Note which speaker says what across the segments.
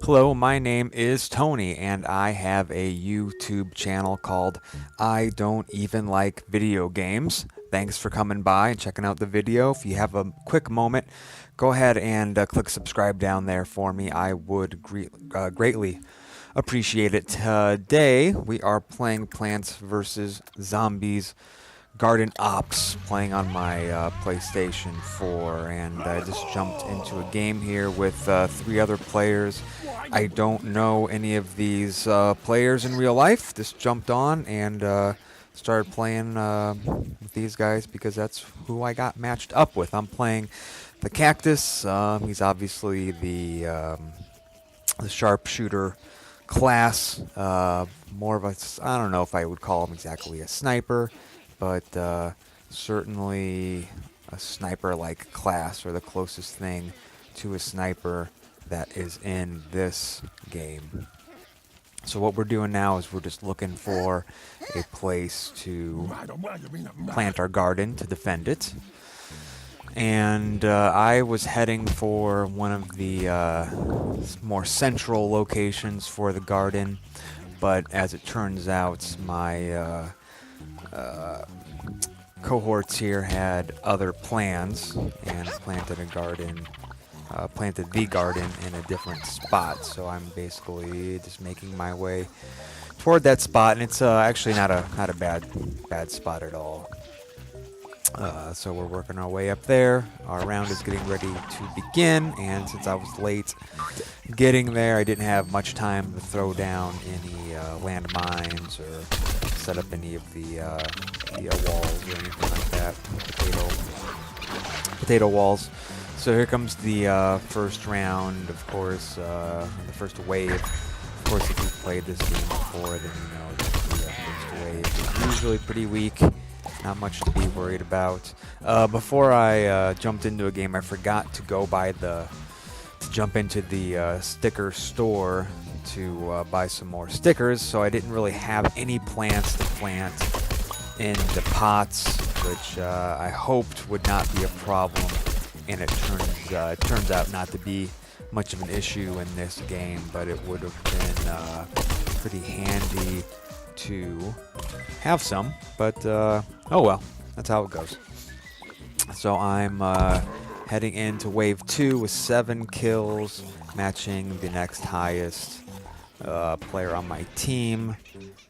Speaker 1: Hello, my name is Tony, and I have a YouTube channel called I Don't Even Like Video Games. Thanks for coming by and checking out the video. If you have a quick moment, go ahead and click subscribe down there for me. I would greatly appreciate it. Today, we are playing Plants vs. Zombies Garden Ops, playing on my PlayStation 4, and I just jumped into a game here with 3 other players. I don't know any of these players in real life. Just jumped on and started playing with these guys because that's who I got matched up with. I'm playing the Cactus. He's obviously the sharpshooter class. More of a, I don't know if I would call him exactly a sniper, but certainly a sniper-like class, or the closest thing to a sniper that is in this game. So what we're doing now is we're just looking for a place to plant our garden to defend it. And I was heading for one of the more central locations for the garden, but as it turns out, my cohorts here had other plans and planted the garden in a different spot. So I'm basically just making my way toward that spot, and it's actually not a bad spot at all. So we're working our way up there. Our round is getting ready to begin, and since I was late getting there, I didn't have much time to throw down any landmines or set up any of the walls or anything like that. Potato walls. So here comes the first round, of course, the first wave. Of course, if you've played this game before, then you know that the first wave is usually pretty weak. Not much to be worried about. Before I jumped into a game, I forgot to jump into the sticker store to buy some more stickers, so I didn't really have any plants to plant in the pots, which I hoped would not be a problem, and it turns out not to be much of an issue in this game, but it would have been pretty handy to have some, but oh well, that's how it goes. So I'm heading into wave 2 with 7 kills, matching the next highest player on my team,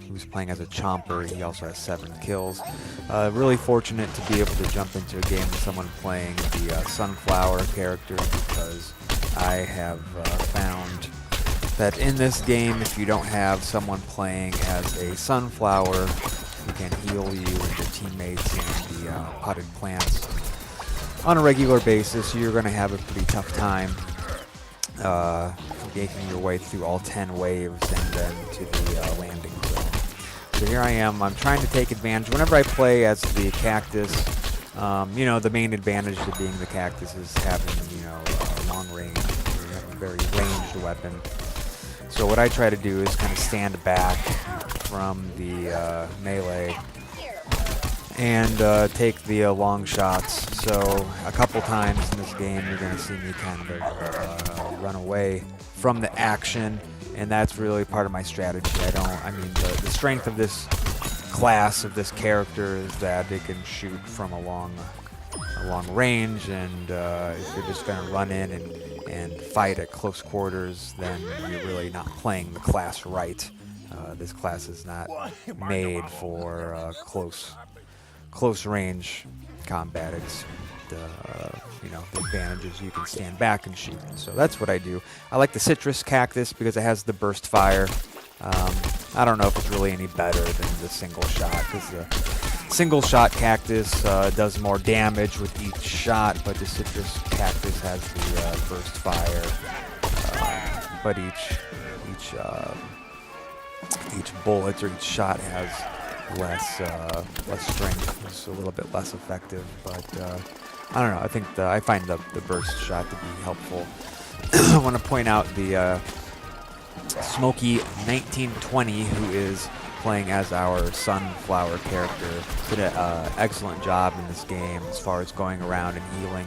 Speaker 1: who's playing as a chomper. He also has 7 kills. Really fortunate to be able to jump into a game with someone playing the sunflower character, because I have found that in this game, if you don't have someone playing as a sunflower who can heal you and your teammates and the potted plants on a regular basis, you're going to have a pretty tough time making your way through all 10 waves and then to the landing zone. So here I am. I'm trying to take advantage. Whenever I play as the Cactus, you know, the main advantage to being the Cactus is having, you know, long range. You have a very ranged weapon. So what I try to do is kind of stand back from the melee and take the long shots. So a couple times in this game, you're going to see me kind of run away from the action, and that's really part of my strategy. The strength of this class, of this character, is that it can shoot from a long range, and if you're just going to run in and fight at close quarters, then you're really not playing the class right. This class is not made for close range combat. It's the advantage is you can stand back and shoot. So that's what I do. I like the citrus cactus because it has the burst fire. I don't know if it's really any better than the single shot, because the single shot cactus does more damage with each shot, but the citrus cactus has the burst fire. But each bullet or each shot has less strength. It's a little bit less effective, but I don't know. I find the burst shot to be helpful. I want to point out the Smokey 1920, who is playing as our sunflower character, did an excellent job in this game as far as going around and healing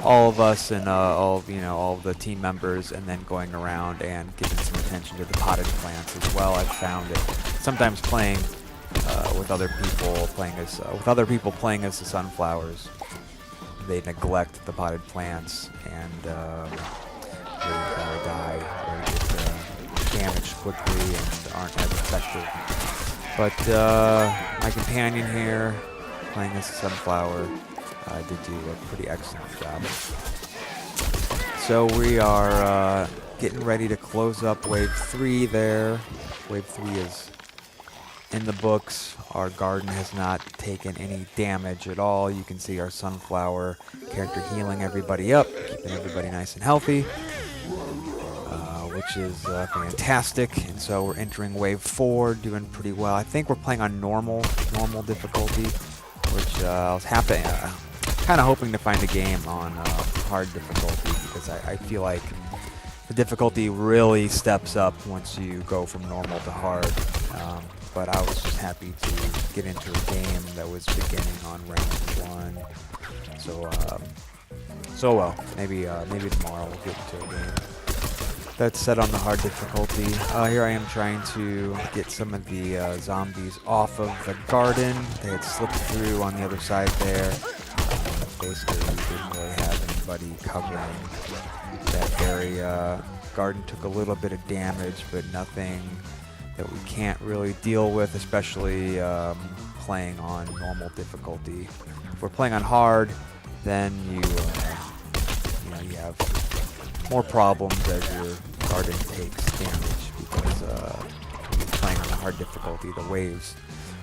Speaker 1: all of us and all of the team members, and then going around and giving some attention to the potted plants as well. I've found it sometimes playing with other people playing as the sunflowers, they neglect the potted plants and they die or get damaged quickly and aren't as effective. But my companion here, playing as a sunflower, did do a pretty excellent job. So we are getting ready to close up Wave 3 there. Wave 3 is in the books. Our garden has not taken any damage at all. You can see our sunflower character healing everybody up, keeping everybody nice and healthy, which is fantastic. And so we're entering Wave 4, doing pretty well. I think we're playing on normal difficulty, which I was kind of hoping to find a game on hard difficulty, because I feel like the difficulty really steps up once you go from normal to hard. But I was just happy to get into a game that was beginning on round 1. So well, maybe tomorrow we'll get into a game that's set on the hard difficulty. Here I am trying to get some of the zombies off of the garden. They had slipped through on the other side there. Basically, we didn't really have anybody covering that area. Garden took a little bit of damage, but nothing that we can't really deal with, especially playing on normal difficulty. If we're playing on hard, then you have more problems as your garden takes damage, because when you're playing on the hard difficulty, the waves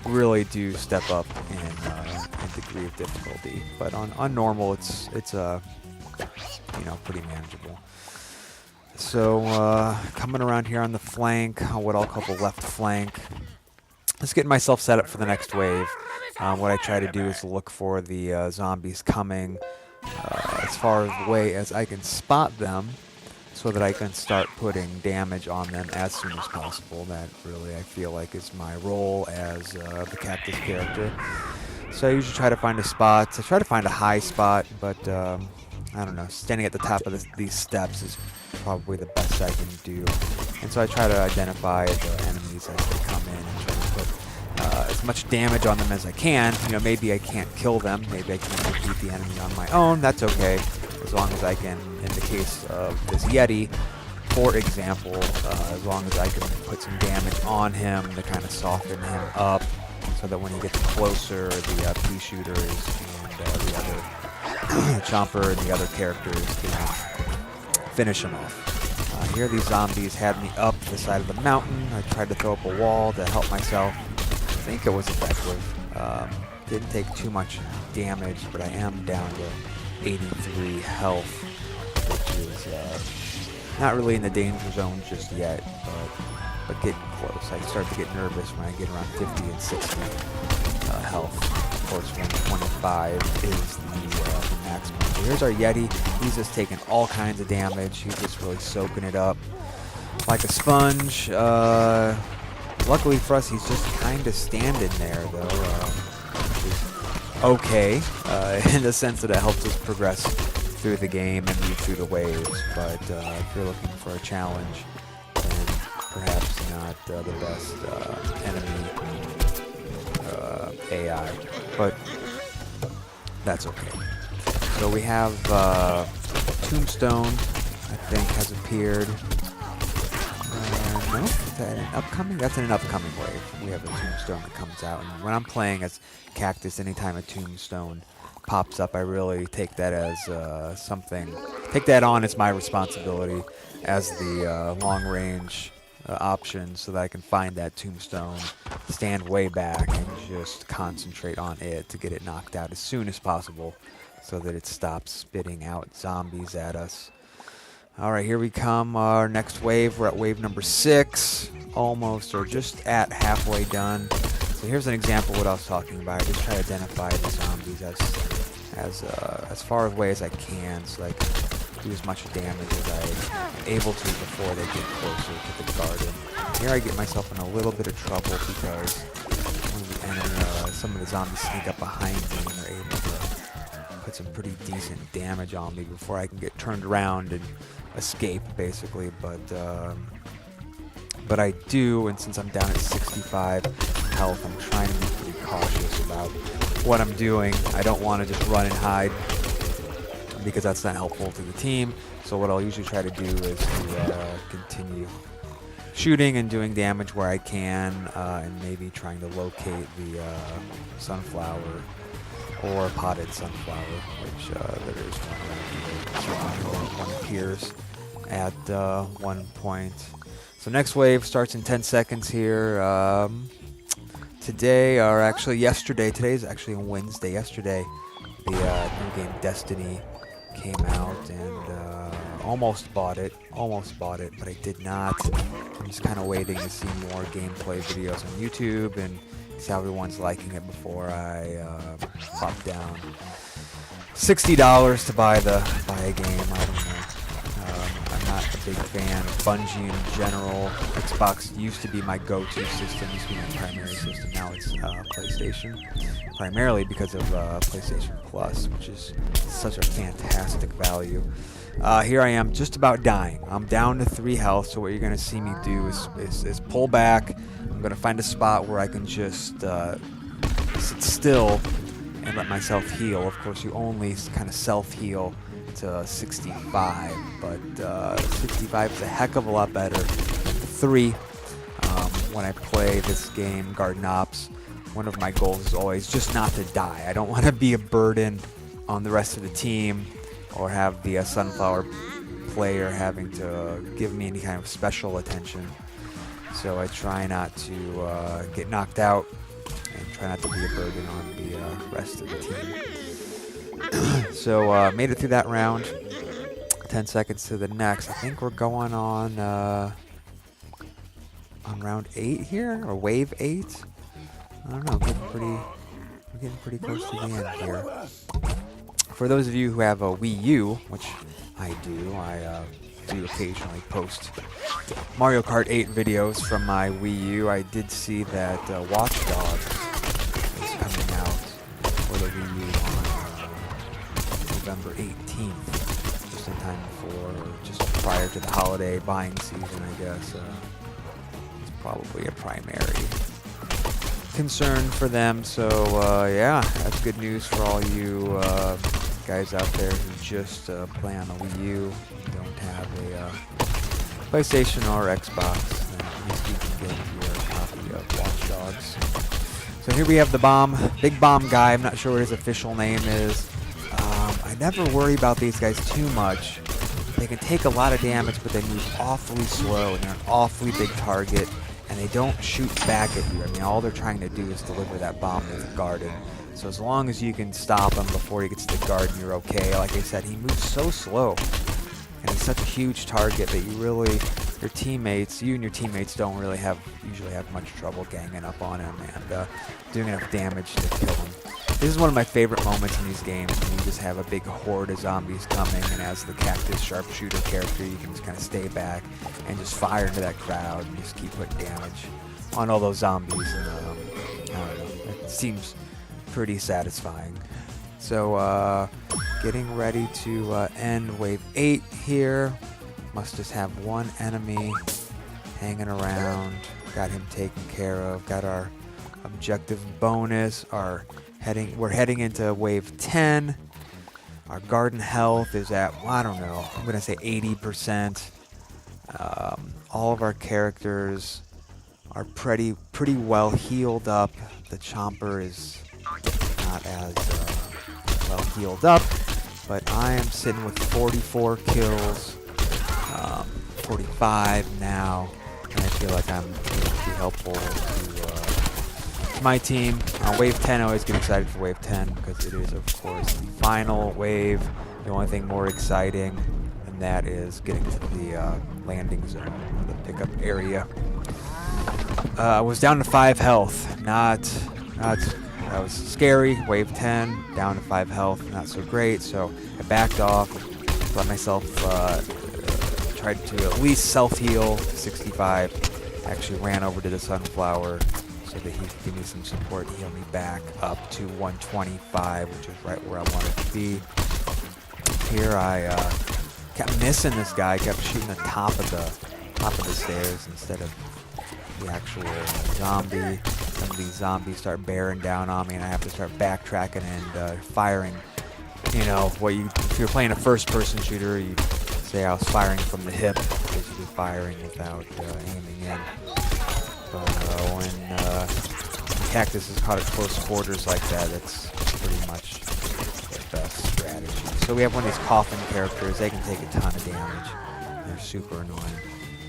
Speaker 1: really do step up in degree of difficulty. But on normal, it's pretty manageable. So coming around here on the flank, what I'll call the left flank, just getting myself set up for the next wave. What I try to do is look for the zombies coming as far away as I can spot them, so that I can start putting damage on them as soon as possible. That really, I feel like, is my role as the cactus character. So I usually try to find a spot. I try to find a high spot, but I don't know, standing at the top of these steps is probably the best I can do. And so I try to identify the enemies as they come in and try to put as much damage on them as I can. Maybe I can't kill them. Maybe I can't defeat the enemy on my own. That's okay, as long as I can, in the case of this Yeti, for example, as long as I can put some damage on him to kind of soften him up, so that when he gets closer, the pea shooters and the other Chomper and the other characters can finish him off. Here these zombies had me up the side of the mountain. I tried to throw up a wall to help myself. I think it was effective. Didn't take too much damage, but I am down to 83 health, which is not really in the danger zone just yet, but getting close. I start to get nervous when I get around 50 and 60 health. Of course, 125 is the maximum. So here's our Yeti. He's just taking all kinds of damage. He's just really soaking it up like a sponge. Luckily for us, he's just kind of standing there, though, which is okay, in the sense that it helps us progress through the game and move through the waves. But if you're looking for a challenge, then perhaps not the best enemy AI, but that's okay. So we have Tombstone, I think, has appeared. No, is that an upcoming? That's in an upcoming wave. We have a Tombstone that comes out, and when I'm playing as Cactus, anytime a Tombstone pops up, I really take that as take that on as my responsibility as the long-range option, so that I can find that Tombstone, stand way back, and just concentrate on it to get it knocked out as soon as possible, so that it stops spitting out zombies at us. Alright, here we come, our next wave. We're at wave number 6, almost, or just at halfway done. So here's an example of what I was talking about. I just try to identify the zombies as far away as I can, so I can do as much damage as I'm able to before they get closer to the garden. Here I get myself in a little bit of trouble, because some of the zombies sneak up behind me and they're able to put some pretty decent damage on me before I can get turned around and escape, basically. But I do, and since I'm down at 65 health, I'm trying to be pretty cautious about what I'm doing. I don't want to just run and hide because that's not helpful to the team. So what I'll usually try to do is to continue shooting and doing damage where I can, and maybe trying to locate the sunflower or potted sunflower, which there is one appears at one point. So next wave starts in 10 seconds here. Today, or actually yesterday, today's actually a Wednesday. Yesterday, the new game Destiny came out, and almost bought it, but I did not. I'm just kind of waiting to see more gameplay videos on YouTube and see how everyone's liking it before I pop down $60 to buy a game. I don't know. I'm not a big fan of Bungie in general. Xbox used to be my go-to system, used to be my primary system. Now it's PlayStation, primarily because of PlayStation Plus, which is such a fantastic value. Here I am, just about dying. I'm down to 3 health, so what you're going to see me do is pull back. I'm going to find a spot where I can just sit still and let myself heal. Of course, you only kind of self-heal to 65, but 65 is a heck of a lot better than 3. When I play this game, Garden Ops, one of my goals is always just not to die. I don't want to be a burden on the rest of the team or have the sunflower player having to give me any kind of special attention. So I try not to get knocked out and try not to be a burden on the rest of the team. So made it through that round. 10 seconds to the next. I think we're going on round 8 here, or wave 8. I don't know. We're getting pretty close to the end here. For those of you who have a Wii U, which I do occasionally post Mario Kart 8 videos from my Wii U. I did see that Watch Dogs is coming out for the Wii U on November 18th, just in time just prior to the holiday buying season, I guess. It's probably a primary concern for them. So yeah, that's good news for all you guys out there who just play on the Wii U, don't have a PlayStation or Xbox, then at least you can get your copy of Watch Dogs. So here we have the Big Bomb guy. I'm not sure what his official name is. I never worry about these guys too much. They can take a lot of damage, but they move awfully slow, and they're an awfully big target, and they don't shoot back at you. I mean, all they're trying to do is deliver that bomb to the garden. So as long as you can stop him before he gets to the garden, you're okay. Like I said, he moves so slow, and he's such a huge target that you and your teammates don't really usually have much trouble ganging up on him and doing enough damage to kill him. This is one of my favorite moments in these games, when you just have a big horde of zombies coming, and as the cactus sharpshooter character, you can just kind of stay back and just fire into that crowd and just keep putting damage on all those zombies. And I don't know, it seems pretty satisfying. So getting ready to end wave 8 here. Must just have one enemy hanging around. Got him taken care of. Got our objective bonus. We're heading into wave 10. Our garden health is at, well, I don't know, I'm gonna say 80%. All of our characters are pretty well healed up. The Chomper is not as well healed up, but I am sitting with 44 kills, 45 now, and I feel like I'm going to be helpful to my team. Wave 10, I always get excited for wave 10 because it is, of course, the final wave. The only thing more exciting than that is getting to the landing zone, the pickup area. I was down to 5 health. That was scary. Wave 10, down to 5 health, not so great. So I backed off, let myself tried to at least self-heal to 65. Actually ran over to the sunflower, so that he can give me some support, heal me back up to 125, which is right where I wanted to be. Here I kept missing this guy, kept shooting the top of the stairs instead of the actual zombie. Some of these zombies start bearing down on me, and I have to start backtracking and firing. You know, if you're playing a first-person shooter, you say I was firing from the hip, basically firing without aiming in. But when Cactus is caught at close quarters like that, that's pretty much the best strategy. So we have one of these coffin characters. They can take a ton of damage. They're super annoying.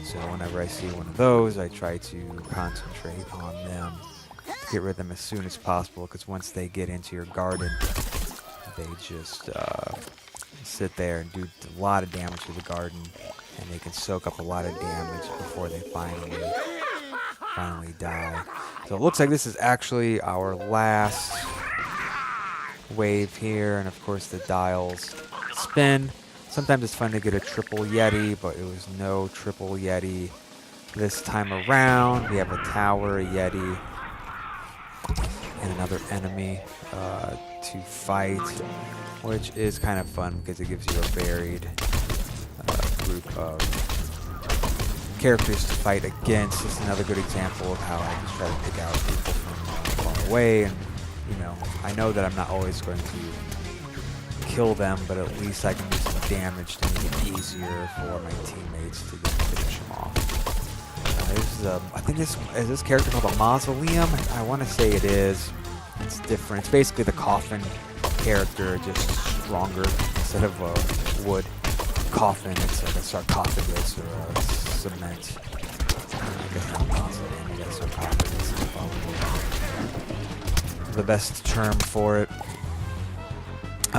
Speaker 1: So whenever I see one of those, I try to concentrate on them to get rid of them as soon as possible, because once they get into your garden, they just sit there and do a lot of damage to the garden, and they can soak up a lot of damage before they finally die. So it looks like this is actually our last wave here, and of course the dials spin. Sometimes it's fun to get a triple Yeti, but it was no triple Yeti this time around. We have a tower, a Yeti, and another enemy to fight, which is kind of fun because it gives you a varied group of characters to fight against. This is another good example of how I just try to pick out people from far away, and you know, I know that I'm not always going to kill them, but at least I can do some damage to make it easier for my teammates to finish them off. I think is this character called a mausoleum? I want to say it is. It's different. It's basically the coffin character, just stronger. Instead of a wood coffin, it's like a sarcophagus or a cement. I guess not mausoleum, I guess sarcophagus is probably the best term for it.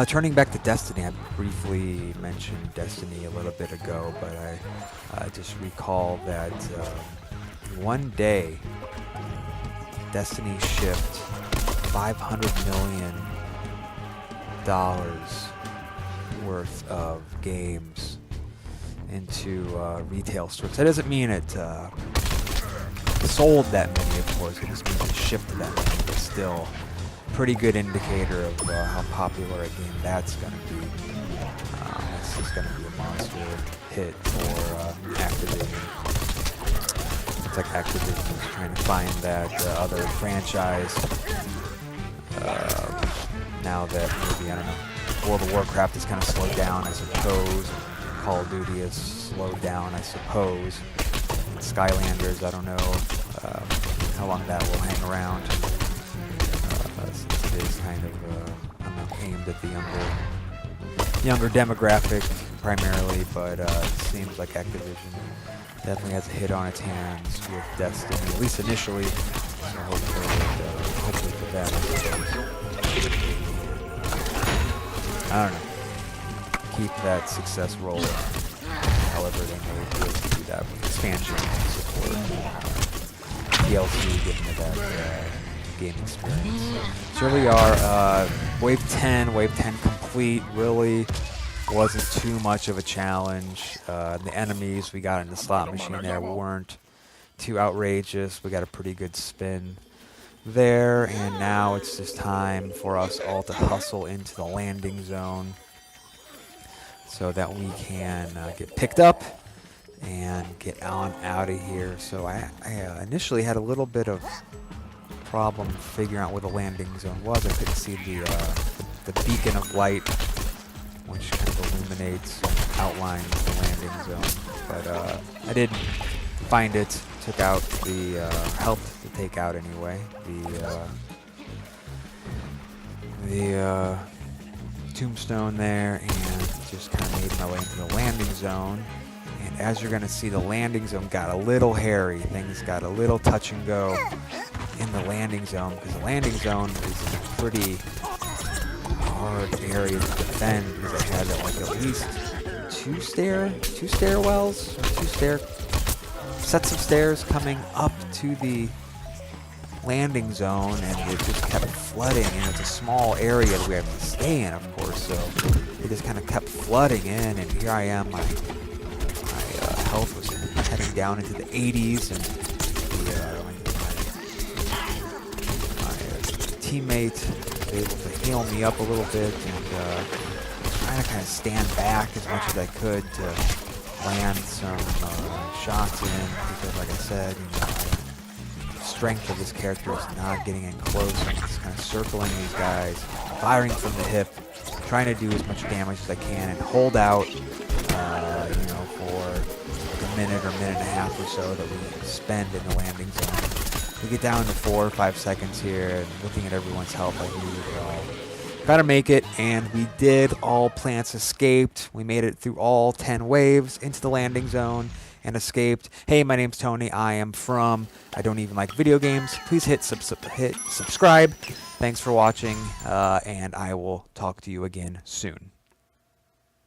Speaker 1: Turning back to Destiny, I briefly mentioned Destiny a little bit ago, but I just recall that one day Destiny shipped $500 million worth of games into retail stores. That doesn't mean it sold that many, of course. It just means it shipped that many, but still pretty good indicator of how popular a game that's going to be. It's just going to be a monster hit for Activision. It's like Activision is trying to find that other franchise. Now that maybe, I don't know, World of Warcraft has kind of slowed down, I suppose. Call of Duty has slowed down, I suppose. Skylanders, I don't know how long that will hang around. Since it is kind of I don't know, aimed at the younger demographic primarily, but it seems like Activision definitely has a hit on its hands with Destiny, at least initially. So hopefully for that, I don't know, keep that success rolling. However they may be able to do that with expansion support, DLC, giving it that game experience. So here we are, Wave 10 complete. Really wasn't too much of a challenge. The enemies we got in the slot machine there weren't too outrageous. We got a pretty good spin there, and now it's just time for us all to hustle into the landing zone so that we can get picked up and get on out of here. So I initially had a little bit of problem figuring out where the landing zone was. I couldn't see the beacon of light, which kind of illuminates and outlines the landing zone. But I did find it, took out the, helped to take out anyway, the tombstone there, and just kind of made my way into the landing zone. And as you're going to see, the landing zone got a little hairy. Things got a little touch and go in the landing zone, because the landing zone is a pretty hard area to defend, because it had like at least two stairwells, or sets of stairs coming up to the landing zone, and it just kept flooding, and it's a small area that we have to stay in, of course, so it just kind of kept flooding in, and here I am, my health was heading down into the 80s, and teammate was able to heal me up a little bit, and trying to kind of stand back as much as I could to land some shots in, because like I said, the strength of this character is not getting in close. I'm just kind of circling these guys, firing from the hip, trying to do as much damage as I can and hold out, for like a minute or minute and a half or so that we spend in the landing zone. We get down to 4 or 5 seconds here, and looking at everyone's health, I knew we could all try to make it, and we did. All plants escaped. We made it through all 10 waves into the landing zone and escaped. Hey, my name's Tony. I am from I Don't Even Like Video Games. Please hit subscribe. Thanks for watching, and I will talk to you again soon.